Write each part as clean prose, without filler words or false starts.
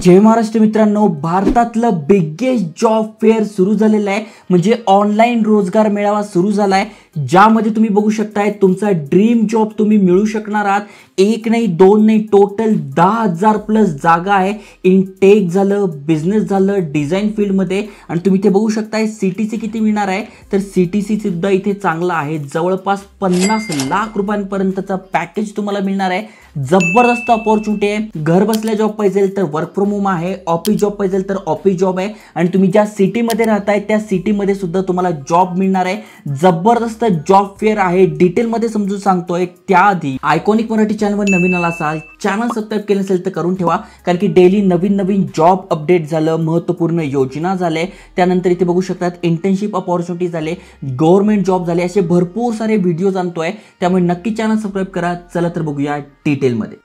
जय महाराष्ट्र मित्रांनो, भारतातलं biggest job fair सुरू झालेलं आहे. म्हणजे ऑनलाईन रोजगार मेळावा सुरू झाला आहे, ज्यामध्ये तुम्ही बघू शकताय तुमचा ड्रीम जॉब तुम्ही मिळू शकणार आहात. एक नाही दोन नाही, टोटल 10,000 प्लस जागा आहे. इन टेक झालं, बिझनेस झालं, डिझाईन फील्डमध्ये. आणि तुम्ही इथे बघू शकताय CTC किती मिळणार आहे, तर CTC सुद्धा इथे चांगला आहे. जवळपास 50 लाख रुपयांपर्यंतचा पॅकेज तुम्हाला मिळणार आहे. जबरदस्त अपॉर्च्युनिटी आहे. घर बसल्या जॉब पाहिजे तर वर्क फ्रॉम होम आहे, ऑफिस जॉब पाहिजे तर ऑफिस जॉब आहे. आणि तुम्ही ज्या सिटीमध्ये राहताय त्या सिटीमध्ये सुद्धा तुम्हाला जॉब मिळणार आहे. जबरदस्त जॉब फेअर आहे. डिटेलमध्ये समजून सांगतोय. त्याआधी आयकॉनिक मराठी चॅनलवर नवीन आला असाल, चॅनल सबस्क्राईब केलं असेल तर करून ठेवा, कारण की डेली नवीन नवीन जॉब अपडेट झालं, महत्त्वपूर्ण योजना झाले, त्यानंतर इथे बघू शकतात इंटर्नशिप अपॉर्च्युनिटी झाले, गव्हर्नमेंट जॉब झाले, असे भरपूर सारे व्हिडिओज आणतोय. त्यामुळे नक्की चॅनल सबस्क्राईब करा. चला तर बघूया डिटेलमध्ये.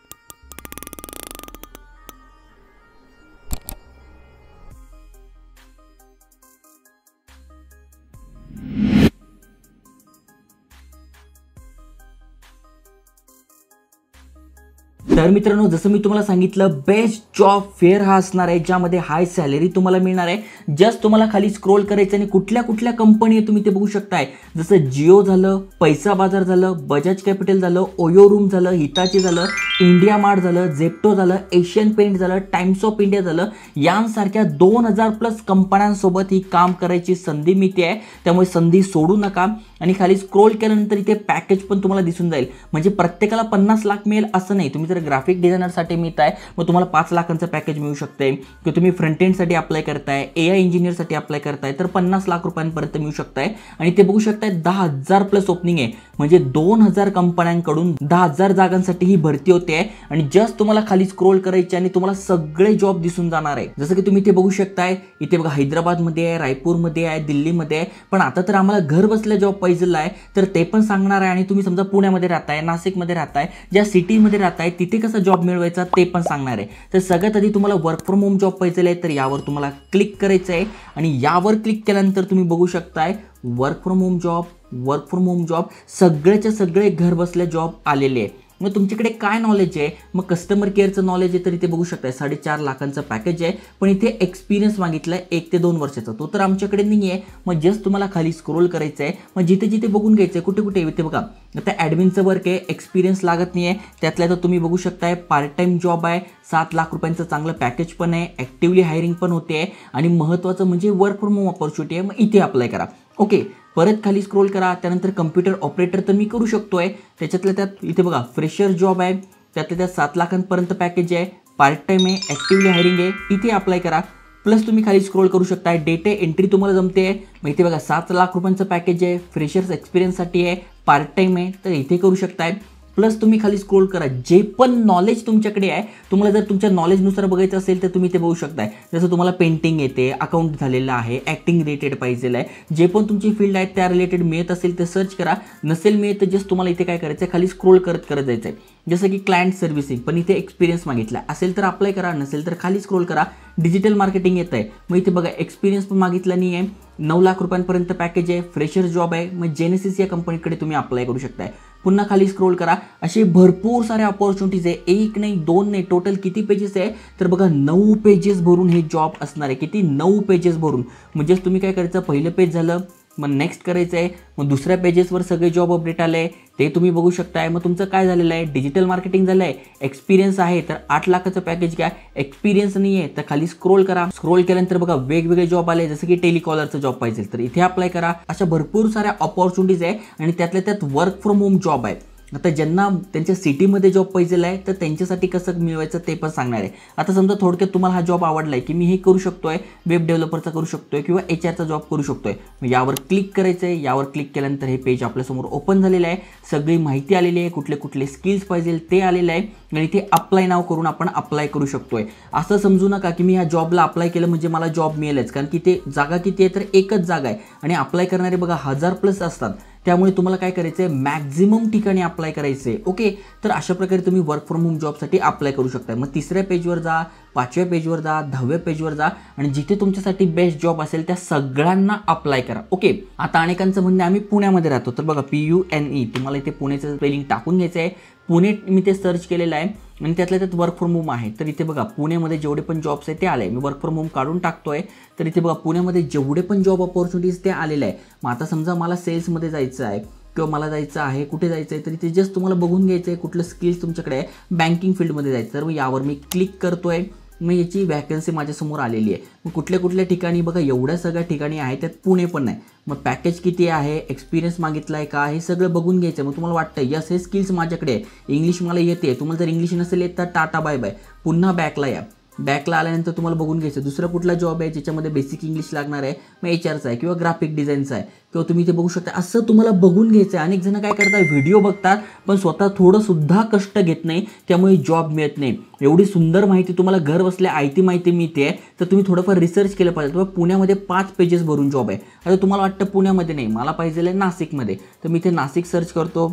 तर मित्रांनो, जसं मी तुम्हाला सांगितलं, बेस्ट जॉब फेअर हा असणार आहे, ज्यामध्ये हाय सॅलरी तुम्हाला मिळणार आहे. जस्ट तुम्हाला खाली स्क्रोल करायचं आणि कुठल्या कुठल्या कंपनी तुम्ही ते बघू शकताय. जसं जिओ झालं, पैसा बाजार झालं, बजाज कॅपिटल झालं, ओयो रूम झालं, हिताची झालं, इंडिया मार्ट झालं, झेप्टो झालं, एशियन पेंट झालं, टाइम्स ऑफ इंडिया झालं, यांसारख्या 2000 प्लस कंपन्यांसोबत ही काम करायची संधी मिळते आहे. त्यामुळे संधी सोडू नका. आणि खाली स्क्रोल केल्यानंतर इथे पॅकेज पण तुम्हाला दिसून जाईल. म्हणजे प्रत्येकाला 50 लाख मिळेल असं नाही. तुम्ही जर ग्राफिक डिझायनरसाठी मिळत आहे मग तुम्हाला 5 लाखांचं पॅकेज मिळू शकते. किंवा तुम्ही फ्रंट एंडसाठी अप्लाय करताय, AI इंजिनियरसाठी अप्लाय करताय तर 50 लाख रुपयांपर्यंत मिळू शकताय. आणि ते बघू शकताय 10,000 प्लस ओपनिंग आहे. म्हणजे 2000 कंपन्यांकडून 10,000 जागांसाठी ही भरती होते आहे. आणि जस्ट तुम्हाला खाली स्क्रोल करायचे आणि तुम्हाला सगळे जॉब दिसून जाणार आहे. जसं की तुम्ही इथे बघू शकताय, इथे बघा हैदराबादमध्ये आहे, रायपूरमध्ये आहे, दिल्लीमध्ये आहे. पण आता तर आम्हाला घर बसल्या जॉब पाहिजे आहे तर ते पण सांगणार आहे. आणि तुम्ही समजा पुण्यामध्ये राहताय, नाशिकमध्ये राहताय, ज्या सिटीमध्ये राहताय तिथे कसा जॉब मिळवायचा ते पण सांगणार आहे. तर सगळ्यात आधी तुम्हाला वर्क फ्रॉम होम जॉब पाहिजे आहे तर यावर तुम्हाला क्लिक करायचं आहे. आणि यावर क्लिक केल्यानंतर तुम्ही बघू शकताय वर्क फ्रॉम होम जॉब सगळ्याच्या सगळे घर बसल्या जॉब आलेले आहे. मग तुमच्याकडे काय नॉलेज आहे, मग कस्टमर केअरचं नॉलेज आहे तर इथे बघू शकताय 4.5 लाखांचं पॅकेज आहे. पण इथे एक्सपिरियन्स मागितलाय 1 ते 2 वर्षाचा, तो तर आमच्याकडे नाही आहे. मग जस्ट तुम्हाला खाली स्क्रोल करायचं आहे. मग जिथे जिथे बघून घ्यायचं आहे, कुठे कुठे इथे बघा आता ॲडमिनचं वर्क आहे, एक्सपिरियन्स लागत नाही आहे. त्यातल्या तर तुम्ही बघू शकताय पार्ट टाइम जॉब आहे, 7 लाख रुपयांचं चांगलं पॅकेज पण आहे, ॲक्टिव्हली हायरिंग पण होते आहे. आणि महत्त्वाचं म्हणजे वर्क फ्रॉम होम अपॉर्च्युनिटी आहे. मग इथे अप्लाय करा. ओके, परत खाली स्क्रोल करा. त्यानंतर कम्प्युटर ऑपरेटर तर मी करू शकतोय. त्याच्यातल्या त्यात इथे बघा फ्रेशर जॉब आहे, त्यातल्या त्यात 7 लाखांपर्यंत पॅकेज आहे, पार्ट टाइम आहे, ॲक्टिव्हली हायरिंग आहे. इथे अप्लाय करा. प्लस तुम्ही खाली स्क्रोल करू शकता, डेटा एंट्री तुम्हाला जमते आहे. मग इथे बघा 7 लाख रुपयांचं पॅकेज आहे, फ्रेशर्स एक्सपिरियन्ससाठी आहे, पार्ट टाइम आहे तर इथे करू शकताय. प्लस तुम्ही खाली स्क्रोल करा, जे पण नॉलेज तुमच्याकडे आहे, तुम्हाला जर तुमच्या नॉलेजनुसार बघायचं असेल तर तुम्ही ते बघू शकताय. जसं तुम्हाला पेंटिंग येते, अकाउंट झालेलं आहे, ॲक्टिंग रिलेटेड पाहिजे आहे, जे पण तुमची फील्ड आहे त्या रिलेटेड मिळत असेल तर सर्च करा. नसेल मिळत तर जस्ट तुम्हाला इथे काय करायचं आहे, खाली स्क्रोल करत जायचं आहे. जसं की क्लायंट सर्व्हिसिंग, पण इथे एक्सपिरियन्स मागितला असेल तर अप्लाय करा, नसेल तर खाली स्क्रोल करा. डिजिटल मार्केटिंग येत आहे, मग इथे बघा एक्सपिरियन्स पण मागितला नाही आहे. 9 लाख रुपयांपर्यंत पॅकेज आहे, फ्रेशर जॉब आहे. मग जेनेसिस या कंपनीकडे तुम्ही अप्लाय करू शकताय. पुन्हा खाली स्क्रोल करा. असे भरपूर सारे अपॉर्च्युनिटीज आहे. 1 नाही 2 नाही, टोटल किती पेजेस आहे तर बघा 9 पेजेस भरून हे जॉब असणार आहे. किती? 9 पेजेस भरून. म्हणजेच तुम्ही काय करायचं, पहिलं पेज झालं, मग नेक्स्ट करायचं आहे. मग दुसऱ्या पेजेसवर सगळे जॉब अपडेट आले ते तुम्ही बघू शकताय. मग तुमचं काय झालेलं आहे, डिजिटल मार्केटिंग झालं आहे, एक्सपिरियन्स आहे तर 8 लाखाचं पॅकेज घ्या. एक्सपिरियन्स नाही आहे तर खाली स्क्रोल करा. स्क्रोल केल्यानंतर बघा वेगवेगळे जॉब आले, जसं की टेलिकॉलरचं जॉब पाहिजे तर इथे अप्लाय करा. अशा भरपूर साऱ्या अपॉर्च्युनिटीज आहे. आणि त्यातल्या त्यात वर्क फ्रॉम होम जॉब आहे. आता ज्यांना त्यांच्या सिटीमध्ये जॉब पाहिजे आहे तर त्यांच्यासाठी कसं मिळवायचं ते पण सांगणार आहे. आता समजा थोडक्यात तुम्हाला हा जॉब आवडला आहे की मी हे करू शकतोय, वेब डेव्हलपरचा करू शकतोय किंवा HR चा जॉब करू शकतोय. मग यावर क्लिक करायचं आहे. यावर क्लिक केल्यानंतर हे पेज आपल्यासमोर ओपन झालेलं आहे. सगळी माहिती आलेली आहे, कुठले कुठले स्किल्स पाहिजे ते आलेलं आहे. आणि इथे अप्लाय नाव करून आपण अप्लाय करू शकतोय. असं समजू नका की मी ह्या जॉबला अप्लाय केलं म्हणजे मला जॉब मिळेलच, कारण की ते जागा किती आहे तर एकच जागा आहे. आणि अप्लाय करणारे बघा 1000 प्लस असतात. त्यामुळे तुम्हाला काय करायचं आहे, मॅक्झिमम ठिकाणी अप्लाय करायचं आहे. ओके, तर अशा प्रकारे तुम्ही वर्क फ्रॉम होम जॉबसाठी अप्लाय करू शकता. मग 3ऱ्या पेजवर जा, 5व्या पेजवर जा, 10व्या पेजवर जा आणि जिथे तुमच्यासाठी बेस्ट जॉब असेल त्या सगळ्यांना अप्लाय करा. ओके, आता अनेकांचं म्हणणं आम्ही पुण्यामध्ये राहतो तर बघा PUNE, तुम्हाला इथे पुण्याचं स्पेलिंग टाकून घ्यायचं आहे. पुणे मी ते सर्च केलेलं आहे आणि त्यातल्या त्यात वर्क फ्रॉम होम आहे. तर इथे बघा पुण्यामध्ये जेवढे पण जॉब्स आहे ते आले. मी वर्क फ्रॉम होम काढून टाकतोय. तर इथे बघा पुण्यामध्ये जेवढे पण जॉब अपॉर्च्युनिटीज ते आलेले आहे. मग आता समजा मला सेल्समध्ये जायचं आहे किंवा मला जायचं आहे कुठे जायचं आहे, तर इथे जस्ट तुम्हाला बघून घ्यायचं आहे कुठलं स्किल्स तुमच्याकडे आहे. बँकिंग फील्डमध्ये जायचं, तर मग यावर मी क्लिक करतोय. मग याची वॅकन्सी माझ्यासमोर आलेली आहे. मग कुठल्या कुठल्या ठिकाणी बघा, एवढ्या सगळ्या ठिकाणी आहे, त्यात पुणे पण नाही. मग पॅकेज किती आहे, एक्सपिरियन्स मागितला आहे का, हे सगळं बघून घ्यायचं. मग तुम्हाला वाटतं यस हे स्किल्स माझ्याकडे आहे, इंग्लिश मला येते. तुम्हाला जर इंग्लिश नसेल येत तर टाटा बाय बाय, पुन्हा बॅकला या. बॅकला आल्यानंतर तुम्हाला बघून घ्यायचं दुसरा कुठला जॉब आहे ज्याच्यामध्ये बेसिक इंग्लिश लागणार आहे. मग HRचा आहे किंवा ग्राफिक डिझाईनचा आहे किंवा तुम्ही ते बघू शकता. असं तुम्हाला बघून घ्यायचं आहे. अनेक जण काय करतात, व्हिडिओ बघतात पण स्वतः थोडंसुद्धा कष्ट घेत नाही, त्यामुळे जॉब मिळत नाही. एवढी सुंदर माहिती तुम्हाला घर बसल्या IT माहिती मिळते, तर तुम्ही थोडंफार रिसर्च केलं पाहिजे. तुम्हाला पुण्यामध्ये 5 पेजेस भरून जॉब आहे. आता तुम्हाला वाटतं पुण्यामध्ये नाही, मला पाहिजे नाशिकमध्ये, तर मी ते नाशिक सर्च करतो.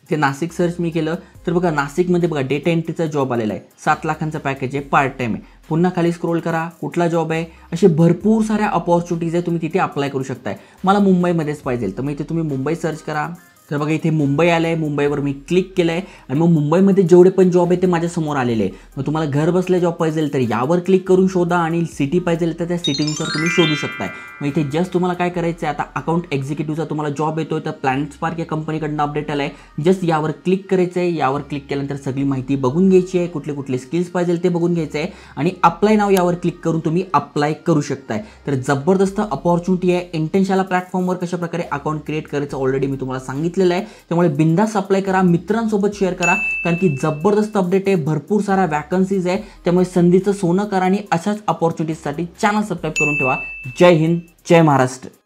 ते नाशिक सर्च मी केलं तर बघा नाशिकमध्ये बघा डेटा एंट्रीचा जॉब आलेला आहे. 7 लाखांचा पॅकेज आहे, पार्ट टाईम आहे. पुन्हा खाली स्क्रोल करा, कुठला जॉब आहे. असे भरपूर साऱ्या अपॉर्च्युनिटीज आहे, तुम्ही तिथे अप्लाय करू शकताय. मला मुंबईमध्येच पाहिजे, तर मग इथे तुम्ही मुंबई सर्च करा. तर बघा इथे मुंबई आलं आहे. मुंबईवर मी क्लिक केलं आहे आणि मग मुंबईमध्ये जेवढे पण जॉब आहे ते माझ्यासमोर आलेले आहे. मग तुम्हाला घर बसल्या जॉब पाहिजे तर यावर क्लिक करून शोधा आणि सिटी पाहिजे तर त्या सिटीनुसार तुम्ही शोधू शकताय. मग इथे जस्ट तुम्हाला काय करायचं आहे, आता अकाउंट एक्झिक्युटिव्हचा तुम्हाला जॉब येतोय, तर प्लॅनेट स्पार्क या कंपनीकडनं अपडेट आला आहे. जस्ट यावर क्लिक करायचं आहे. यावर क्लिक केल्यानंतर सगळी माहिती बघून घ्यायची आहे, कुठले कुठले स्किल्स पाहिजे ते बघून घ्यायचं आहे आणि अप्लाय नाव यावर क्लिक करून तुम्ही अप्लाय करू शकताय. तर जबरदस्त अपॉर्च्युनिटी आहे. इंटेन्शाला प्लॅटफॉर्मवर कशाप्रकारे अकाउंट क्रिएट करायचं ऑलरेडी मी तुम्हाला सांगितलेलं आहे. त्यामुळे बिंदास अप्लाय करा, मित्रांसोबत शेअर करा, कारण की जबरदस्त अपडेट आहे. भरपूर साऱ्या वॅकन्सीज आहे, त्यामुळे संधीचं सोनं करा आणि अशाच अपॉर्च्युनिटीजसाठी चॅनल सबस्क्राईब करून ठेवा. जय हिंद, जय महाराष्ट्र.